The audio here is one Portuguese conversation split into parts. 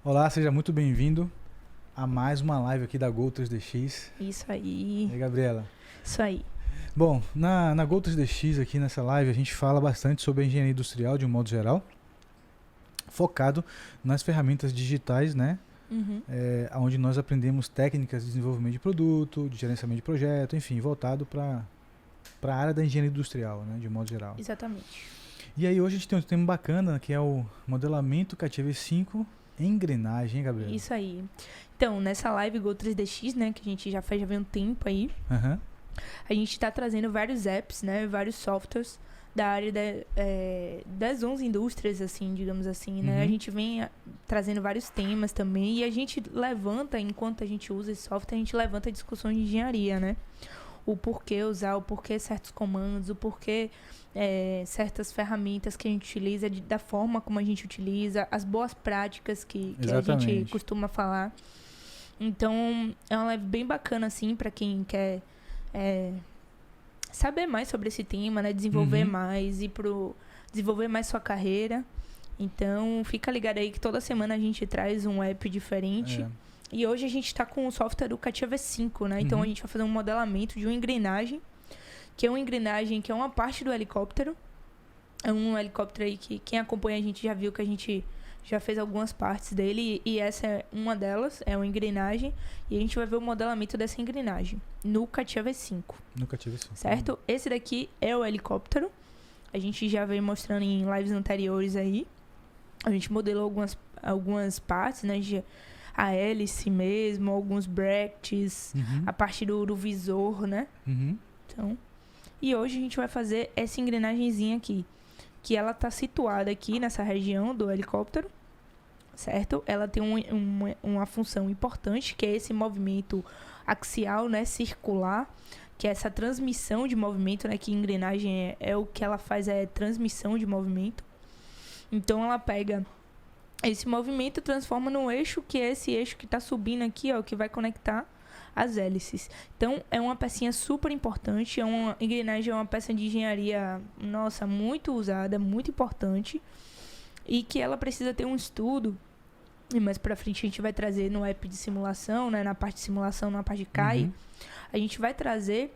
Olá, seja muito bem-vindo a mais uma live aqui da Gol 3DX. Isso E aí, aí, Gabriela? isso aí. Bom, na Gol 3DX aqui nessa live a gente fala bastante sobre a engenharia industrial de um modo geral, focado nas ferramentas digitais, né? Uhum, Onde nós aprendemos técnicas de desenvolvimento de produto, de gerenciamento de projeto, enfim, voltado para a área da engenharia industrial, né? De um modo geral. exatamente. E aí hoje a gente tem um tema bacana que é o modelamento CATIA V5 em engrenagem, hein, Gabriela? Isso aí. Então, nessa live Go 3DX, né, que a gente já faz já vem um tempo aí, Aham. a gente tá trazendo vários apps, né, vários softwares da área das 11 indústrias, assim, digamos assim, né? A Uhum. gente vem trazendo vários temas também e a gente levanta, enquanto a gente usa esse software, a gente levanta discussões de engenharia, né? O porquê usar, o porquê certos comandos, o porquê certas ferramentas que a gente utiliza, da forma como a gente utiliza, as boas práticas que a gente Exatamente. costuma falar. Então, é uma live bem bacana, assim, para quem quer saber mais sobre esse tema, né? Desenvolver Uhum. mais, desenvolver mais sua carreira. Então, fica ligado aí que toda semana a gente traz um app diferente. É. E hoje a gente está com o software do CATIA V5, né? Então a Uhum. gente vai fazer um modelamento de uma engrenagem, que é uma engrenagem que é uma parte do helicóptero. É um helicóptero aí que quem acompanha a gente já viu que a gente já fez algumas partes dele e essa é uma delas, é uma engrenagem. E a gente vai ver o modelamento dessa engrenagem no CATIA V5, Nunca tive isso. certo? Esse daqui é o helicóptero. A gente já veio mostrando em lives anteriores aí. A gente modelou algumas partes, né? A hélice mesmo, alguns brackets, Uhum. a parte do visor, né? Uhum. Então, e hoje a gente vai fazer essa engrenagemzinha aqui, que ela tá situada aqui nessa região do helicóptero, certo? Ela tem uma função importante, que é esse movimento axial, né? Circular, que é essa transmissão de movimento, né? Que engrenagem é o que ela faz, é transmissão de movimento. Então, ela pega esse movimento transforma num eixo, que é esse eixo que está subindo aqui, ó, que vai conectar as hélices. Então, é uma pecinha super importante, engrenagem é uma peça de engenharia, nossa, muito usada, muito importante, e que ela precisa ter um estudo, e mais pra frente a gente vai trazer no app de simulação, né, na parte de simulação, na parte de CAI, Uhum. a gente vai trazer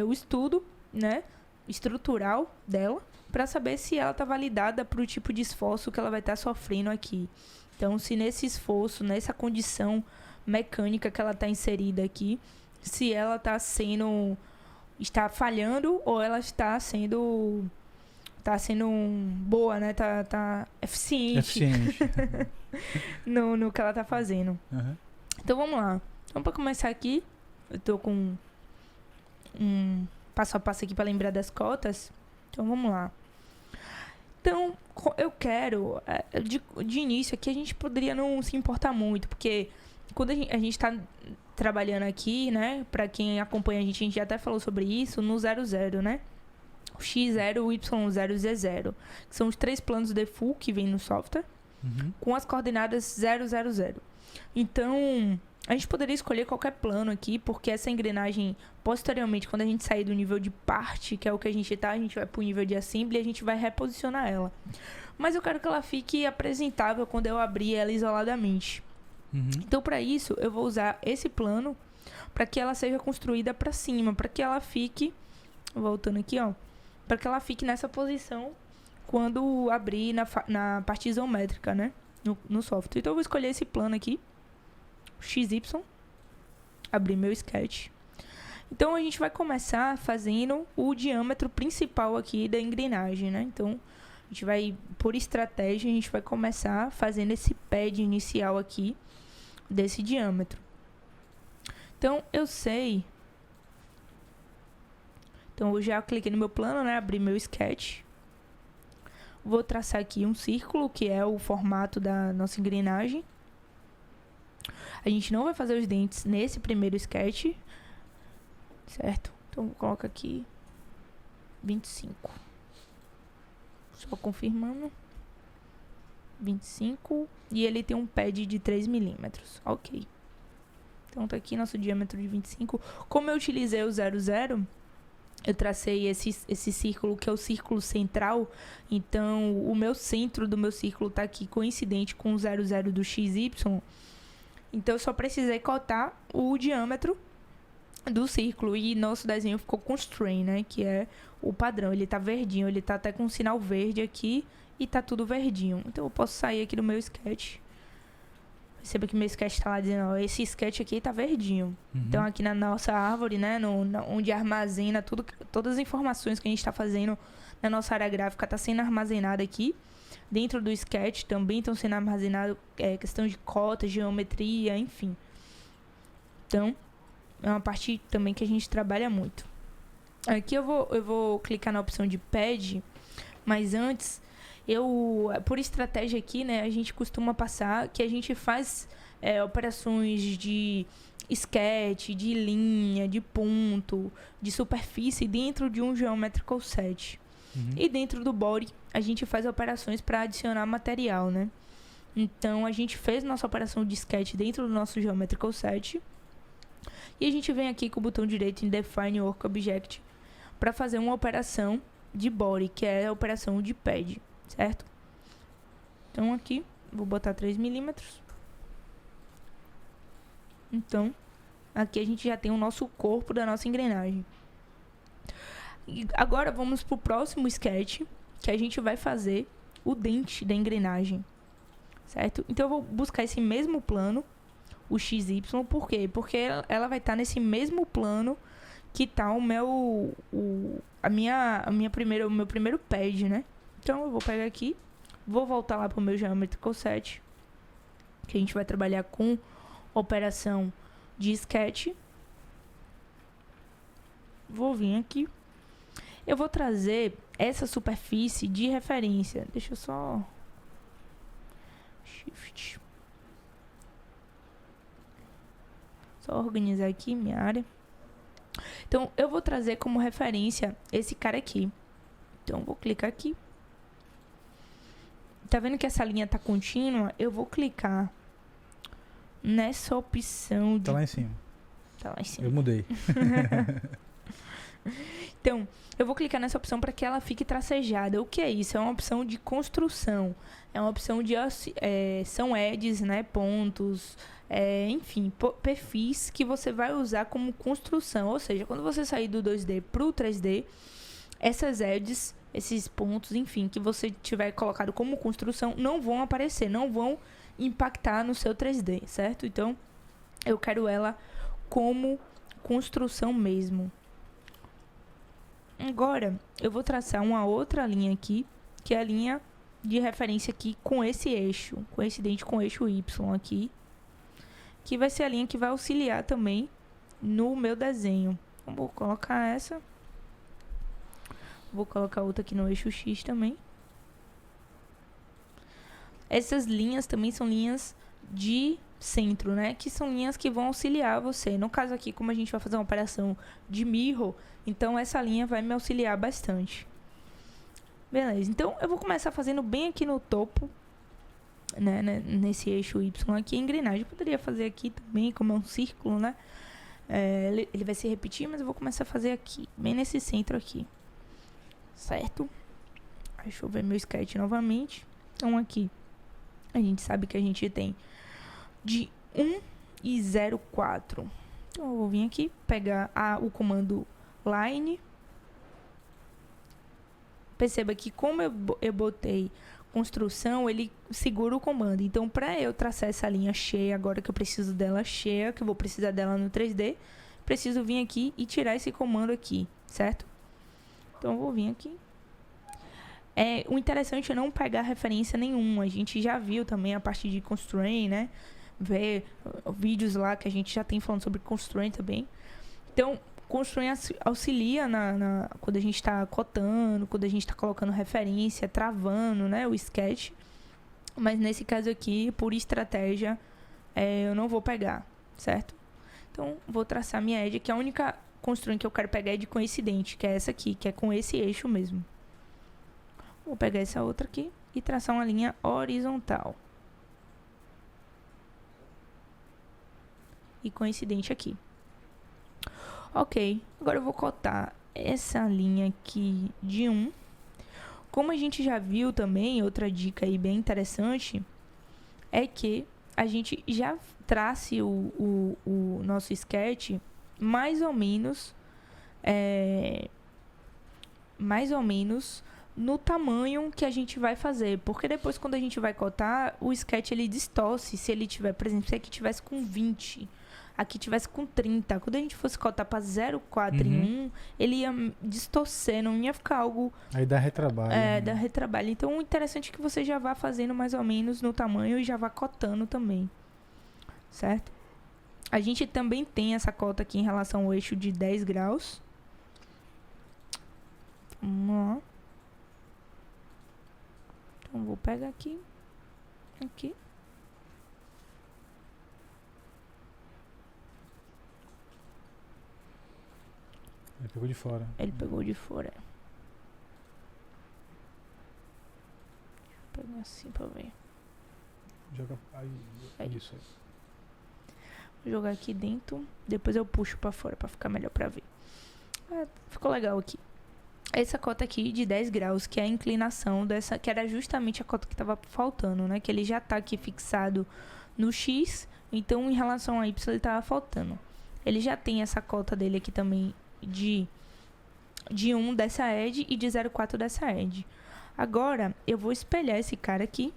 o estudo, né, estrutural dela, para saber se ela está validada para o tipo de esforço que ela vai estar sofrendo aqui. Então, se nesse esforço, nessa condição mecânica que ela está inserida aqui, se ela está falhando ou ela está sendo boa, né? Tá eficiente Eficiente. no que ela está fazendo. Uhum. Então, vamos lá. Então, para começar aqui, eu tô com um passo a passo aqui para lembrar das cotas. Então, vamos lá. Então, eu quero, de início aqui, a gente poderia não se importar muito, porque quando a gente está trabalhando aqui, né, para quem acompanha a gente já até falou sobre isso, no 00, né? O X0, o Y0 e o Z0, que são os 3 planos default que vem no software, Uhum. com as coordenadas 000. Então, a gente poderia escolher qualquer plano aqui, porque essa engrenagem, posteriormente, quando a gente sair do nível de parte, que é o que a gente vai pro nível de assembly e a gente vai reposicionar ela. Mas eu quero que ela fique apresentável quando eu abrir ela isoladamente. Uhum. Então, para isso, eu vou usar esse plano para que ela seja construída para cima, para que ela fique, voltando aqui, ó, para que ela fique nessa posição quando abrir na parte isométrica, né, no software. Então, eu vou escolher esse plano aqui, XY, abrir meu sketch. Então a gente vai começar fazendo o diâmetro principal aqui da engrenagem, né? Então a gente vai, por estratégia, a gente vai começar fazendo esse pad inicial aqui desse diâmetro. Então eu sei. Então eu já cliquei no meu plano, né? Abri meu sketch. Vou traçar aqui um círculo, que é o formato da nossa engrenagem. A gente não vai fazer os dentes nesse primeiro sketch, certo? Então coloca aqui 25. Só confirmando. 25. E ele tem um pad de 3 milímetros. Ok. Então tá aqui nosso diâmetro de 25. Como eu utilizei o 00, eu tracei esse círculo, que é o círculo central. Então, o meu centro do meu círculo está aqui coincidente com o 00 do XY. Então, eu só precisei cotar o diâmetro do círculo. E nosso desenho ficou constraint, né? Que é o padrão. Ele tá verdinho, ele tá até com um sinal verde aqui e tá tudo verdinho. Então, eu posso sair aqui do meu sketch. Perceba que meu sketch tá lá dizendo, ó, esse sketch aqui tá verdinho. Então, aqui na nossa árvore, né, onde armazena todas as informações que a gente tá fazendo na nossa área gráfica, tá sendo armazenada aqui. Dentro do sketch também estão sendo armazenadas questão de cota, geometria, enfim. Então, é uma parte também que a gente trabalha muito. Aqui eu vou clicar na opção de pad, mas antes... por estratégia aqui, né, a gente costuma passar que a gente faz operações de sketch, de linha, de ponto, de superfície dentro de um geometrical set. E dentro do body, a gente faz operações para adicionar material, né? Então, a gente fez nossa operação de sketch dentro do nosso geometrical set. E a gente vem aqui com o botão direito em Define Work Object para fazer uma operação de body, que é a operação de pad. Certo? Então aqui, vou botar 3 milímetros. Então, aqui a gente já tem o nosso corpo da nossa engrenagem. E agora vamos para o próximo sketch, que a gente vai fazer o dente da engrenagem. Certo? Então eu vou buscar esse mesmo plano, o XY, por quê? Porque ela vai estar nesse mesmo plano que está o meu primeiro pad, né? Então, eu vou pegar aqui, vou voltar lá para o meu Geometrical Set, que a gente vai trabalhar com operação de sketch. Vou vir aqui. Eu vou trazer essa superfície de referência. Deixa eu só... Shift. Só organizar aqui minha área. Então, eu vou trazer como referência esse cara aqui. Então, vou clicar aqui. Tá vendo que essa linha tá contínua? Eu vou clicar nessa opção de... Tá lá em cima. Tá lá em cima. Eu mudei. Então, eu vou clicar nessa opção para que ela fique tracejada. O que é isso? É uma opção de construção. É uma opção de... são edges, né? Pontos... enfim, perfis que você vai usar como construção. Ou seja, quando você sair do 2D pro 3D, essas edges... esses pontos, enfim, que você tiver colocado como construção, não vão aparecer, não vão impactar no seu 3D, certo? Então, eu quero ela como construção mesmo. Agora, eu vou traçar uma outra linha aqui, que é a linha de referência aqui com esse eixo, coincidente com o eixo Y aqui, que vai ser a linha que vai auxiliar também no meu desenho. Então, vou colocar essa. Vou colocar outra aqui no eixo X também. Essas linhas também são linhas de centro, né? Que são linhas que vão auxiliar você. No caso aqui, como a gente vai fazer uma operação de mirror, então essa linha vai me auxiliar bastante. Beleza, então eu vou começar fazendo bem aqui no topo, né? Nesse eixo Y aqui, a engrenagem. Eu poderia fazer aqui também, como é um círculo, né? Ele vai se repetir, mas eu vou começar a fazer aqui, bem nesse centro aqui. Certo? Deixa eu ver meu sketch novamente. Então aqui a gente sabe que a gente tem de 1 e 0,4. Então eu vou vir aqui, pegar o comando line. Perceba que como eu botei construção, ele segura o comando. Então, para eu traçar essa linha cheia, agora que eu preciso dela cheia, que eu vou precisar dela no 3D, preciso vir aqui e tirar esse comando aqui, certo? Então, eu vou vir aqui. O interessante é não pegar referência nenhuma. A gente já viu também a parte de constraint, né? Ver vídeos lá que a gente já tem falando sobre constraint também. Então, constraint auxilia quando a gente está cotando, quando a gente está colocando referência, travando, né, o sketch. Mas nesse caso aqui, por estratégia, eu não vou pegar, certo? Então, vou traçar minha edge, que a única constraint que eu quero pegar é de coincidente, que é essa aqui, que é com esse eixo mesmo. Vou pegar essa outra aqui e traçar uma linha horizontal. E coincidente aqui. Ok, agora eu vou cotar essa linha aqui de 1. Como a gente já viu também, outra dica aí bem interessante é que a gente já trace o nosso sketch mais ou menos no tamanho que a gente vai fazer, porque depois quando a gente vai cotar, o sketch ele distorce. Se ele tiver, por exemplo, se aqui tivesse com 20, aqui tivesse com 30, quando a gente fosse cotar para 0,4 em 1, ele ia distorcer, não ia ficar algo... Aí dá retrabalho. Dá retrabalho. Então, o interessante é que você já vá fazendo mais ou menos no tamanho e já vá cotando também, certo? A gente também tem essa cota aqui em relação ao eixo de 10 graus. Vamos lá. Então, vou pegar aqui. Aqui. Ele pegou de fora. Ele pegou de fora. Deixa eu pegar assim pra ver. Joga aí. Isso aí. Vou jogar aqui dentro. Depois eu puxo pra fora pra ficar melhor pra ver. Ficou legal aqui. Essa cota aqui de 10 graus, que é a inclinação dessa, que era justamente a cota que tava faltando, né? Que ele já tá aqui fixado no X, então em relação a Y ele tava faltando. Ele já tem essa cota dele aqui também de 1 dessa edge e de 0,4 dessa edge. Agora, eu vou espelhar esse cara aqui,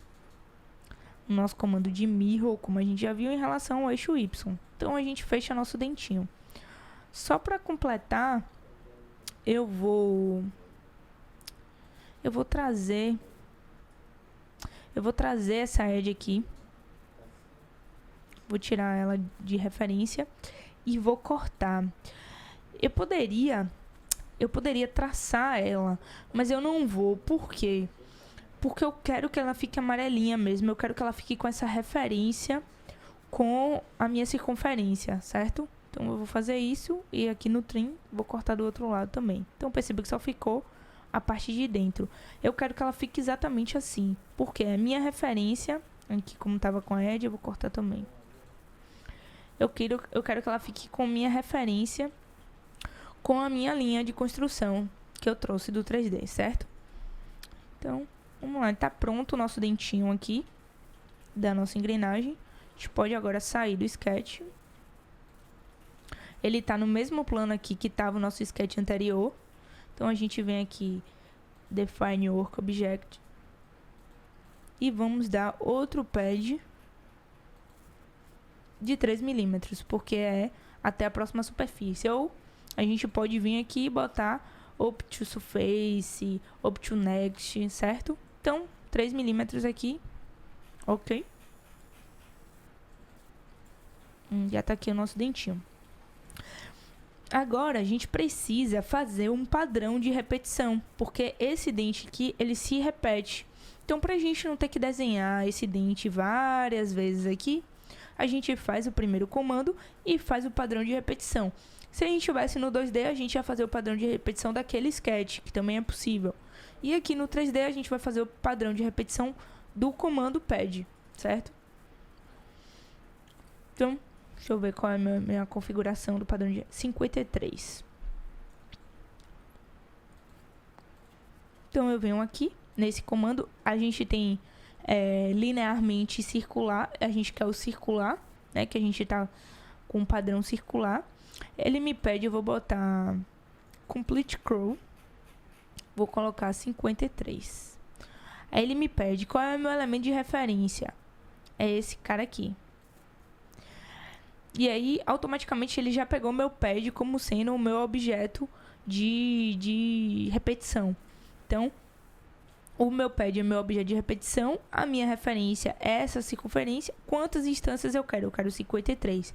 o nosso comando de mirror, como a gente já viu, em relação ao eixo Y. Então, a gente fecha nosso dentinho. Só para completar, eu vou trazer essa edge aqui. Vou tirar ela de referência e vou cortar. Eu poderia traçar ela, mas eu não vou. Por quê? Porque eu quero que ela fique amarelinha mesmo. Eu quero que ela fique com essa referência com a minha circunferência, certo? Então eu vou fazer isso e aqui no trim vou cortar do outro lado também. Então perceba que só ficou a parte de dentro. Eu quero que ela fique exatamente assim, porque é a minha referência, aqui como estava com a edge, eu vou cortar também. Eu quero que ela fique com minha referência com a minha linha de construção que eu trouxe do 3D, certo? Então, vamos lá. Tá pronto o nosso dentinho aqui da nossa engrenagem. A gente pode agora sair do sketch. Ele tá no mesmo plano aqui que tava o nosso sketch anterior. Então, a gente vem aqui, Define Work Object. E vamos dar outro pad de 3 milímetros, porque é até a próxima superfície. Ou a gente pode vir aqui e botar Up to Surface, Up to Next, certo? Então, 3 milímetros aqui. Ok. Já tá aqui o nosso dentinho. Agora, a gente precisa fazer um padrão de repetição, porque esse dente aqui, ele se repete. Então, pra gente não ter que desenhar esse dente várias vezes aqui, a gente faz o primeiro comando e faz o padrão de repetição. Se a gente estivesse no 2D, a gente ia fazer o padrão de repetição daquele sketch, que também é possível. E aqui no 3D, a gente vai fazer o padrão de repetição do comando pad, certo? Então, deixa eu ver qual é a minha configuração do padrão de 53. Então, eu venho aqui, nesse comando, a gente tem linearmente circular, a gente quer o circular, né, que a gente tá com um padrão circular. Ele me pede, eu vou botar Complete Curl, vou colocar 53. Aí ele me pede qual é o meu elemento de referência. É esse cara aqui. E aí, automaticamente, ele já pegou meu pad como sendo o meu objeto de repetição. Então, o meu pad é meu objeto de repetição. A minha referência é essa circunferência. Quantas instâncias eu quero? Eu quero 53.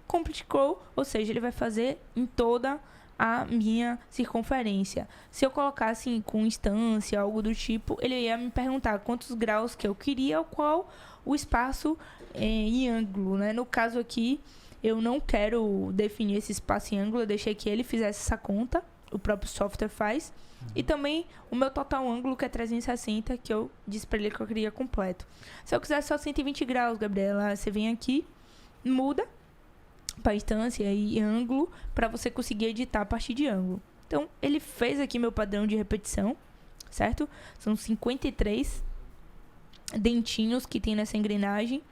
Complete Curl, ou seja, ele vai fazer em toda a minha circunferência. Se eu colocasse assim, com instância, algo do tipo, ele ia me perguntar quantos graus que eu queria, qual o espaço em ângulo, né? No caso aqui, eu não quero definir esse espaço em ângulo, eu deixei que ele fizesse essa conta, o próprio software faz. E também o meu total ângulo, que é 360, que eu disse pra ele que eu queria completo. Se eu quiser só 120 graus, Gabriela, você vem aqui, muda para instância e ângulo, para você conseguir editar a partir de ângulo. Então, ele fez aqui meu padrão de repetição, certo? São 53 dentinhos que tem nessa engrenagem,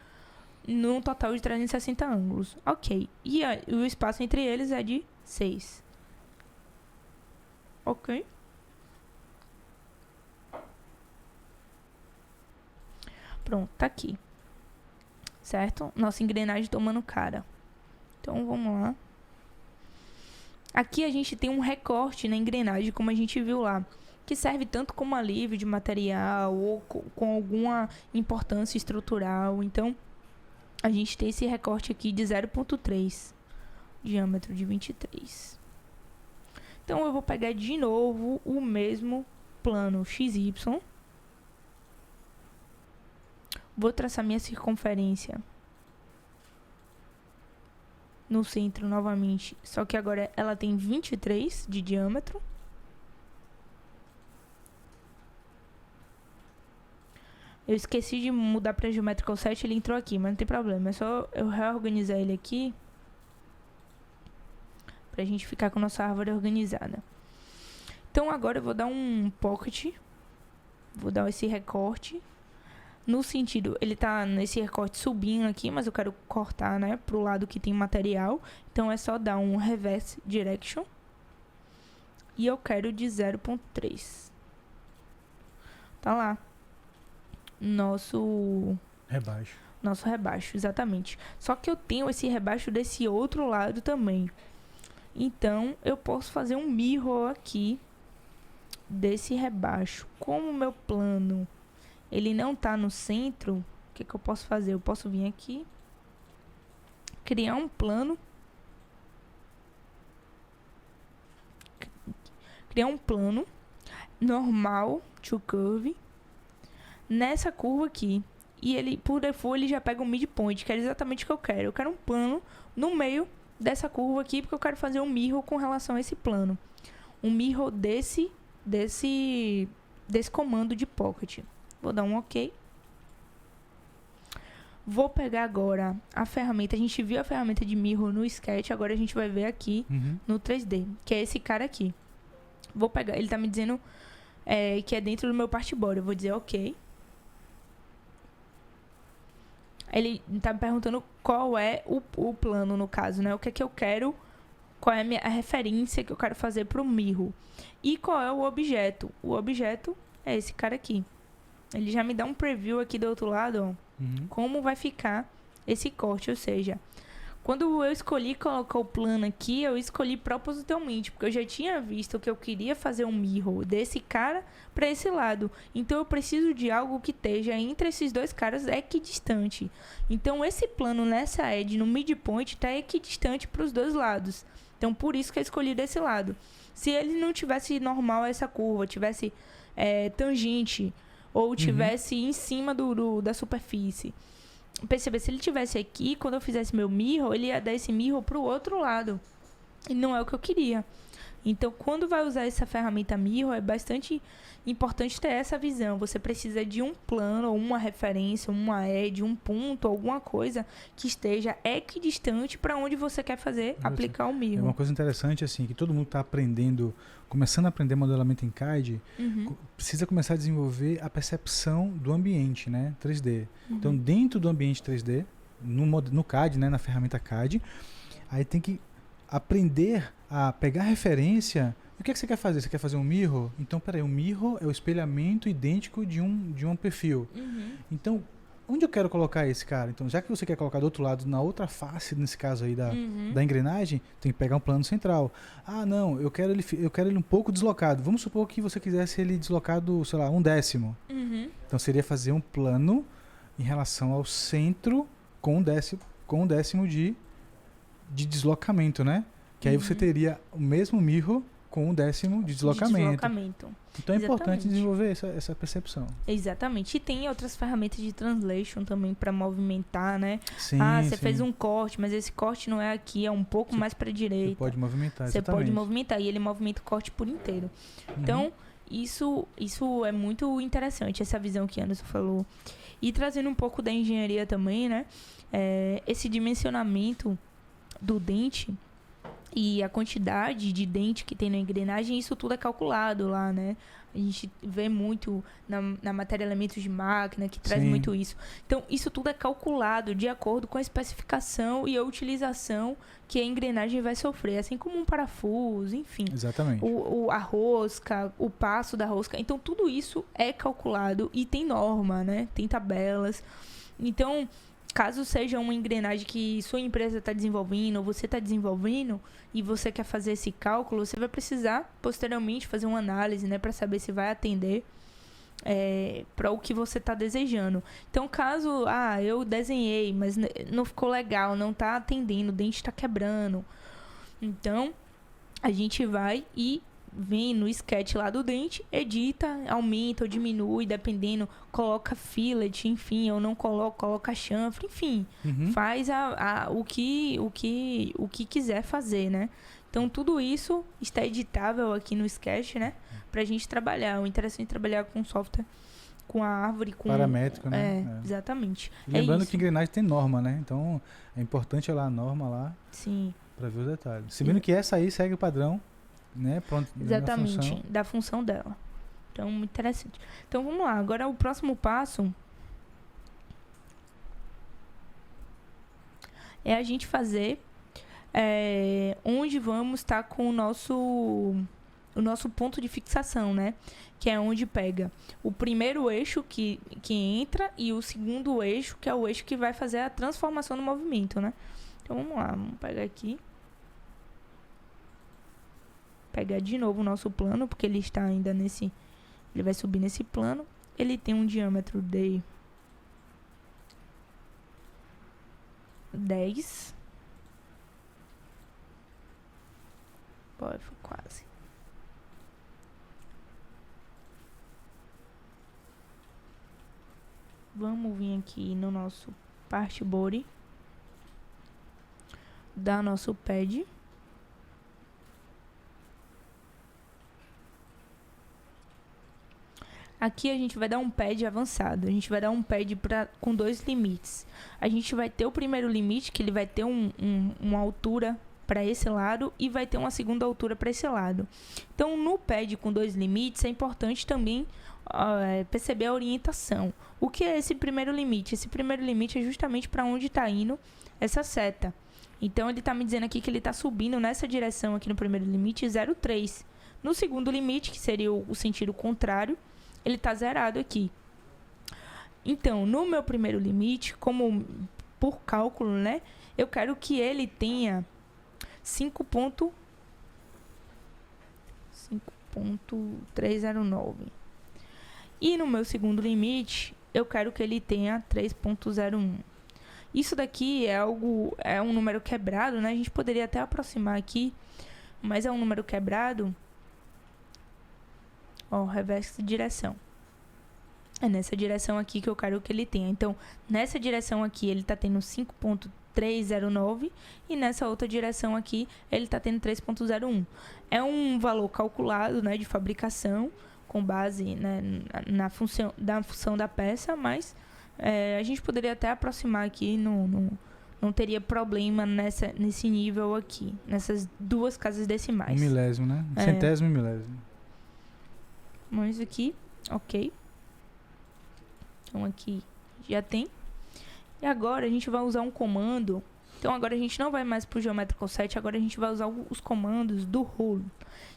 num total de 360 ângulos. Ok. E o espaço entre eles é de 6. Ok. Pronto, tá aqui. Certo? Nossa engrenagem tomando cara. Então, vamos lá. Aqui a gente tem um recorte na engrenagem, como a gente viu lá, que serve tanto como alívio de material ou com alguma importância estrutural. Então, a gente tem esse recorte aqui de 0,3, diâmetro de 23. Então, eu vou pegar de novo o mesmo plano XY. Vou traçar minha circunferência no centro novamente, só que agora ela tem 23 de diâmetro. Eu esqueci de mudar para Geometrical 7, ele entrou aqui, mas não tem problema. É só eu reorganizar ele aqui pra gente ficar com a nossa árvore organizada. Então agora eu vou dar um pocket. Vou dar esse recorte. No sentido, ele tá nesse recorte subindo aqui, mas eu quero cortar, né, pro lado que tem material. Então é só dar um reverse direction. E eu quero de 0,3. Tá lá. Nosso rebaixo, exatamente. Só que eu tenho esse rebaixo desse outro lado também. Então, eu posso fazer um mirror aqui desse rebaixo. Como o meu plano, ele não tá no centro, o que eu posso fazer? Eu posso vir aqui, criar um plano. Criar um plano normal to curve nessa curva aqui. E ele, por default, ele já pega um midpoint, que é exatamente o que eu quero. Eu quero um plano no meio dessa curva aqui, porque eu quero fazer um mirror com relação a esse plano. Um mirror desse comando de pocket. Vou dar um OK. Vou pegar agora a ferramenta. A gente viu a ferramenta de mirror no Sketch, agora a gente vai ver aqui no 3D, que é esse cara aqui. Vou pegar, ele tá me dizendo que é dentro do meu partboard. Eu vou dizer OK. Ele tá me perguntando qual é o plano, no caso, né? O que é que eu quero, qual é a referência que eu quero fazer pro mirror. E qual é o objeto. O objeto é esse cara aqui. Ele já me dá um preview aqui do outro lado, ó. Como vai ficar esse corte, ou seja, quando eu escolhi colocar o plano aqui, eu escolhi propositalmente, porque eu já tinha visto que eu queria fazer um mirror desse cara para esse lado. Então, eu preciso de algo que esteja entre esses dois caras equidistante. Então, esse plano nessa edge, no midpoint, está equidistante para os dois lados. Então, por isso que eu escolhi desse lado. Se ele não tivesse normal essa curva, tivesse tangente, ou tivesse em cima da superfície, perceber, se ele tivesse aqui, quando eu fizesse meu mirror, ele ia dar esse mirror pro outro lado. E não é o que eu queria. Então, quando vai usar essa ferramenta mirror, é bastante importante ter essa visão. Você precisa de um plano, ou uma referência, uma edge, um ponto, alguma coisa que esteja equidistante para onde você quer aplicar o mirror. É uma coisa interessante, assim, que todo mundo está aprendendo, começando a aprender modelamento em CAD, precisa começar a desenvolver a percepção do ambiente, né, 3D. Então, dentro do ambiente 3D, no CAD, né, na ferramenta CAD, aí tem que aprender a pegar referência. O que é que você quer fazer? Você quer fazer um mirror? Então, peraí, um mirror é o espelhamento idêntico de um perfil. Então, onde eu quero colocar esse cara? Então, já que você quer colocar do outro lado, na outra face, nesse caso aí da engrenagem, tem que pegar um plano central. Ah, não, eu quero ele um pouco deslocado. Vamos supor que você quisesse ele deslocado, sei lá, 1/10. Então, seria fazer um plano em relação ao centro com um décimo de deslocamento, né? Que aí você teria o mesmo mirror com 1/10 de deslocamento. Então é importante desenvolver essa percepção. Exatamente. E tem outras ferramentas de translation também para movimentar, né? Sim, você fez um corte, mas esse corte não é aqui, é um pouco mais para a direita. Você pode movimentar, Você pode movimentar e ele movimenta o corte por inteiro. Então, isso é muito interessante, essa visão que Anderson falou. E trazendo um pouco da engenharia também, né? Esse dimensionamento do dente, e a quantidade de dente que tem na engrenagem, isso tudo é calculado lá, né? A gente vê muito na matéria elementos de máquina, que traz muito isso. Então, isso tudo é calculado de acordo com a especificação e a utilização que a engrenagem vai sofrer, assim como um parafuso, enfim. Exatamente. A rosca, o passo da rosca. Então, tudo isso é calculado e tem norma, né? Tem tabelas. Então, caso seja uma engrenagem que sua empresa está desenvolvendo ou você está desenvolvendo e você quer fazer esse cálculo, você vai precisar posteriormente fazer uma análise, né, para saber se vai atender para o que você está desejando. Então, caso eu desenhei, mas não ficou legal, não está atendendo, o dente está quebrando, então a gente vai e vem no sketch lá do dente, edita, aumenta ou diminui, dependendo, coloca fillet, enfim, ou não coloca chanfre, enfim, faz o que quiser fazer, né? Então, tudo isso está editável aqui no sketch, né? Pra gente trabalhar. O interessante é trabalhar com software, com a árvore, com... paramétrico, né? Exatamente. E lembrando que engrenagem tem norma, né? Então, é importante olhar a norma lá. Sim. Pra ver os detalhes. Se bem que essa aí segue o padrão, né? Pronto, exatamente, da função dela. Então, muito interessante. Então, vamos lá. Agora, o próximo passo é a gente fazer onde vamos estar com o nosso ponto de fixação, né? Que é onde pega o primeiro eixo que entra e o segundo eixo, que é o eixo que vai fazer a transformação do movimento, né? Então, vamos lá. Vamos pegar aqui. Pegar de novo o nosso plano, porque ele está ainda nesse... Ele vai subir nesse plano. Ele tem um diâmetro de 10. Foi quase. Vamos vir aqui no nosso part body. Dar nosso pad. Aqui a gente vai dar um pad avançado. A gente vai dar um pad com 2 limites. A gente vai ter o primeiro limite, que ele vai ter uma altura para esse lado e vai ter uma segunda altura para esse lado. Então, no pad com 2 limites, é importante também perceber a orientação. O que é esse primeiro limite? Esse primeiro limite é justamente para onde está indo essa seta. Então, ele está me dizendo aqui que ele está subindo nessa direção aqui no primeiro limite, 0,3. No segundo limite, que seria o sentido contrário, ele está zerado aqui. Então, no meu primeiro limite, como por cálculo, né? Eu quero que ele tenha 5.309. E no meu segundo limite, eu quero que ele tenha 3.01. Isso daqui é um número quebrado, né? A gente poderia até aproximar aqui, mas é um número quebrado. Reverse direção. É nessa direção aqui que eu quero que ele tenha. Então, nessa direção aqui, ele está tendo 5.309 e nessa outra direção aqui, ele está tendo 3.01. É um valor calculado, né, de fabricação, com base, né, na função da peça, mas a gente poderia até aproximar aqui, não teria problema nesse nível aqui, nessas duas casas decimais. Milésimo, né? Centésimo e milésimo. Mas aqui, ok. Então aqui já tem. E agora a gente vai usar um comando. Então agora a gente não vai mais para o Geometrical Set, agora a gente vai usar os comandos do rule.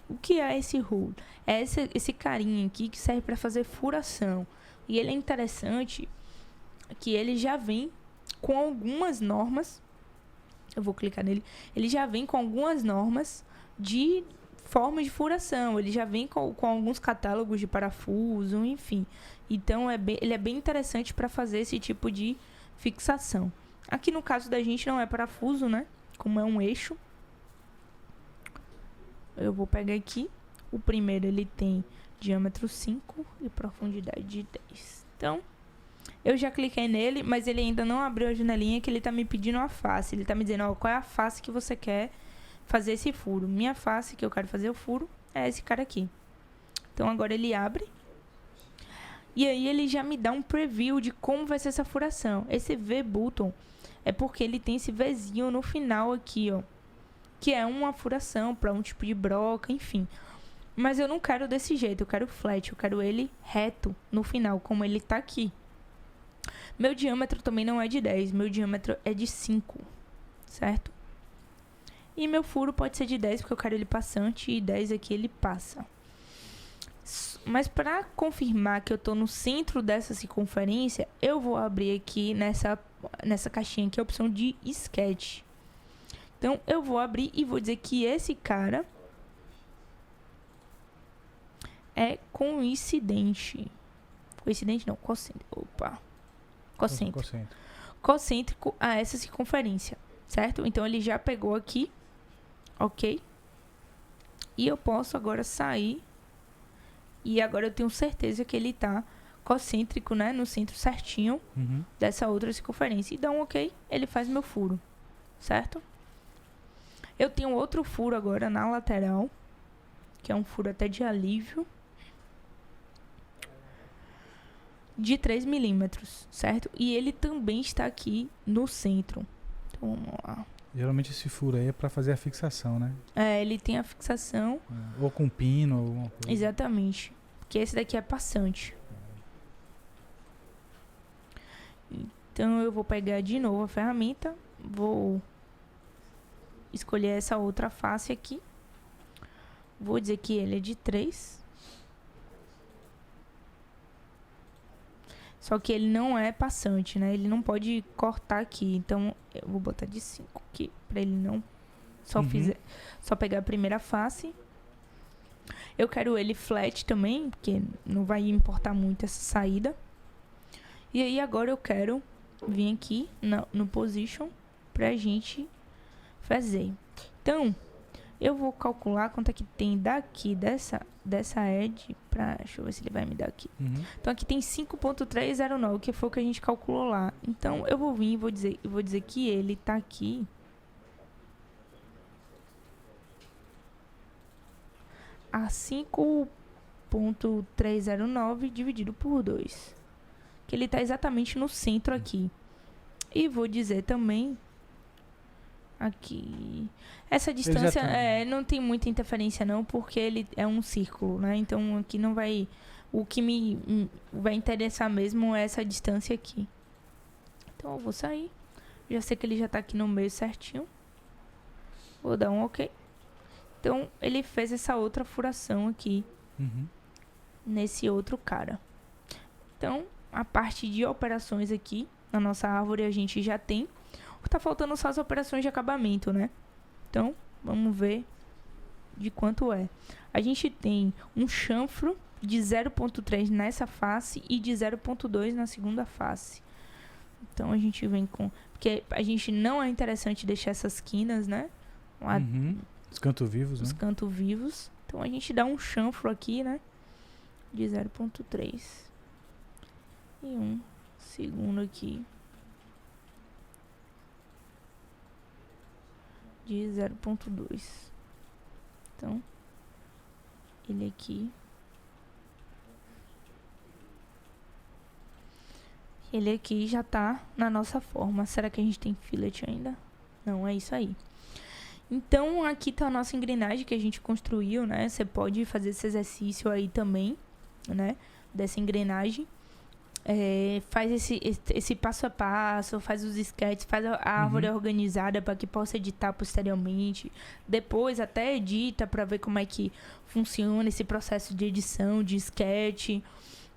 O que é esse rule? É esse carinha aqui que serve para fazer furação. E ele é interessante que ele já vem com algumas normas. Eu vou clicar nele. Ele já vem com algumas normas de formas de furação. Ele já vem com alguns catálogos de parafuso, enfim. Então, ele é bem interessante para fazer esse tipo de fixação. Aqui no caso da gente não é parafuso, né? Como é um eixo. Eu vou pegar aqui. O primeiro ele tem diâmetro 5 e profundidade de 10. Então, eu já cliquei nele, mas ele ainda não abriu a janelinha que ele está me pedindo a face. Ele está me dizendo, qual é a face que você quer fazer esse furo. Minha face que eu quero fazer o furo é esse cara aqui. Então, agora ele abre. E aí ele já me dá um preview de como vai ser essa furação. Esse V button é porque ele tem esse Vzinho no final aqui, ó. que é uma furação para um tipo de broca, enfim. Mas eu não quero desse jeito, eu quero flat, eu quero ele reto no final, como ele tá aqui. Meu diâmetro também não é de 10, meu diâmetro é de 5, certo? E meu furo pode ser de 10, porque eu quero ele passante, e 10 aqui ele passa. Mas para confirmar que eu tô no centro dessa circunferência, eu vou abrir aqui nessa caixinha aqui a opção de sketch. Então, eu vou abrir e vou dizer que esse cara é coincidente. Coincidente não, concêntrico. Opa. Concêntrico. Concêntrico a essa circunferência, certo? Então, ele já pegou aqui, ok? E eu posso agora sair. E agora eu tenho certeza que ele tá concêntrico, né? No centro certinho dessa outra circunferência. E dá um ok, ele faz meu furo, certo? Eu tenho outro furo agora na lateral, que é um furo até de alívio, de 3 milímetros, certo? E ele também está aqui no centro. Então, vamos lá. Geralmente esse furo aí é para fazer a fixação, né? É, ele tem a fixação. Ou com pino, ou alguma coisa. Exatamente. Porque esse daqui é passante. Então, eu vou pegar de novo a ferramenta. Vou escolher essa outra face aqui. Vou dizer que ele é de 3. Só que ele não é passante, né? Ele não pode cortar aqui. Então, eu vou botar de 5 aqui. Pra ele não só pegar a primeira face. Eu quero ele flat também, porque não vai importar muito essa saída. E aí, agora eu quero vir aqui no position pra gente fazer. Então, eu vou calcular quanto é que tem daqui dessa edge pra... Deixa eu ver se ele vai me dar aqui. Então, aqui tem 5.309, que foi o que a gente calculou lá. Então, eu vou vir e vou dizer que ele tá aqui a 5.309 dividido por 2. Que ele tá exatamente no centro aqui. E vou dizer também... Aqui. Essa distância não tem muita interferência não, porque ele é um círculo, né? Então aqui não vai... O que me vai interessar mesmo é essa distância aqui. Então eu vou sair. Já sei que ele já tá aqui no meio certinho. Vou dar um ok. Então ele fez essa outra furação aqui. Nesse outro cara. Então a parte de operações aqui na nossa árvore a gente já tem. Tá faltando só as operações de acabamento, né? Então, vamos ver de quanto é. A gente tem um chanfro de 0.3 nessa face e de 0.2 na segunda face. Então, a gente vem com... Porque a gente não é interessante deixar essas quinas, né? Os cantos vivos, né? Os cantos vivos. Então, a gente dá um chanfro aqui, né? De 0.3. E um segundo aqui. De 0.2. Então, ele aqui. Ele aqui já tá na nossa forma. Será que a gente tem fillet ainda? Não, é isso aí. Então, aqui tá a nossa engrenagem que a gente construiu, né? Você pode fazer esse exercício aí também, né? Dessa engrenagem. Faz esse passo a passo, faz os sketches, faz a árvore organizada para que possa editar posteriormente. Depois até edita para ver como é que funciona esse processo de edição, de sketch.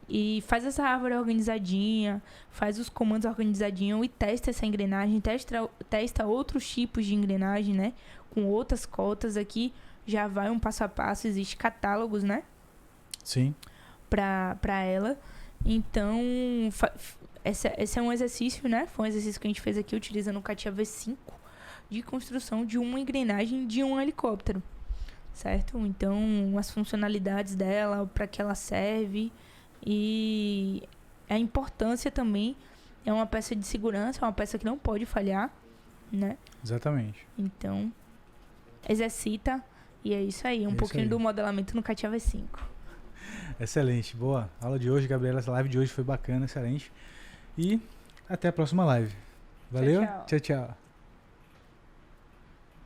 E faz essa árvore organizadinha, faz os comandos organizadinho e testa essa engrenagem, testa outros tipos de engrenagem, né? Com outras cotas aqui, já vai um passo a passo, existe catálogos, né? Sim. Para ela. Então, esse é um exercício, né? Foi um exercício que a gente fez aqui utilizando o CATIA V5 de construção de uma engrenagem de um helicóptero, certo? Então, as funcionalidades dela, para que ela serve e a importância também. É uma peça de segurança, é uma peça que não pode falhar, né? Exatamente. Então, exercita e é isso aí. Pouquinho do modelamento no CATIA V5. Excelente, boa. A aula de hoje, Gabriela, essa live de hoje foi bacana, excelente. E até a próxima live. Valeu? Tchau, tchau.